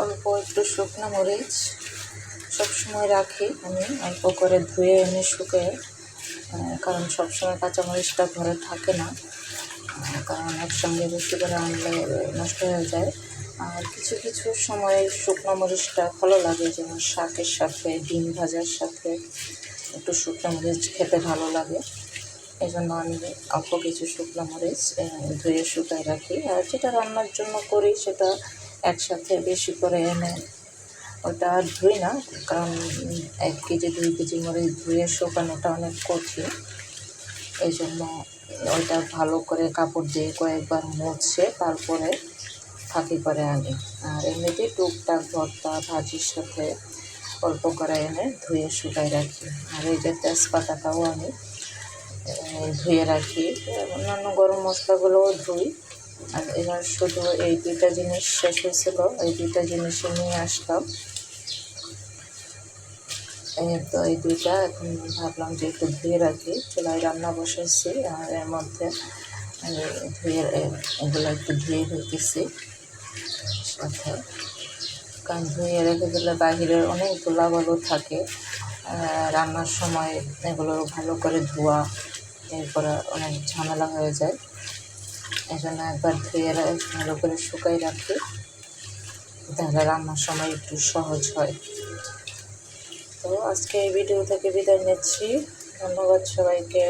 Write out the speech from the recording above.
অল্প একটু শুকনো মরিচ সবসময় রাখি আমি, অল্প করে ধুয়ে এনে শুকিয়ে, কারণ সবসময় কাঁচামরিচটা ঘরে থাকে না, কারণ একসঙ্গে বেশি করে আনলে নষ্ট হয়ে যায়। আর কিছু কিছু সময় শুকনো মরিচটা ভালো লাগে, যেমন শাকের সাথে, ডিম ভাজার সাথে একটু শুকনো মরিচ খেতে ভালো লাগে। এই জন্য আমি অল্প কিছু শুকনো মরিচ ধুয়ে শুকায় রাখি। আর যেটা রান্নার জন্য করি সেটা একসাথে বেশি করে এনে ওটা আর ধুই না, কারণ 1 কেজি 2 কেজি মরিচ ধুয়ে শুকানোটা অনেক কঠিন। এই জন্য ওইটা ভালো করে কাপড় দিয়ে কয়েকবার মুছে তারপরে ফাঁকি করে আনি। আর এমনিতেই টুকটাক ভর্তা ভাজির সাথে অল্প করে এনে ধুয়ে শুকায় রাখি। আর এই যে তেজপাতাটাও আমি ধুয়ে রাখি, অন্যান্য গরম মশলাগুলোও ধুই। আর এবার শুধু এই 2টা জিনিস শেষ হয়েছিল, এই 2টা জিনিসই নিয়ে আসলাম। তো এই 2টা এখন ভাবলাম যে একটু ধুয়ে রাখি, চুলায় রান্না বসাইছি আর এর মধ্যে আমি ধুয়ে এগুলো একটু ধুয়ে ফেলতেছি সাথে, কারণ ধুয়ে রেখে দিলে বাহিরের অনেক ধুলাবালু থাকে, রান্নার সময় এগুলো ভালো করে ধোয়া এরপরে অনেক ঝামেলা হয়ে যায়। এই জন্য একবার ধুয়ে ভালো করে শুকাই রাখি, তাহলে রান্নার সময় একটু সহজ হয়। তো আজকে এই ভিডিও থেকে বিদায় নিচ্ছি, ধন্যবাদ সবাইকে।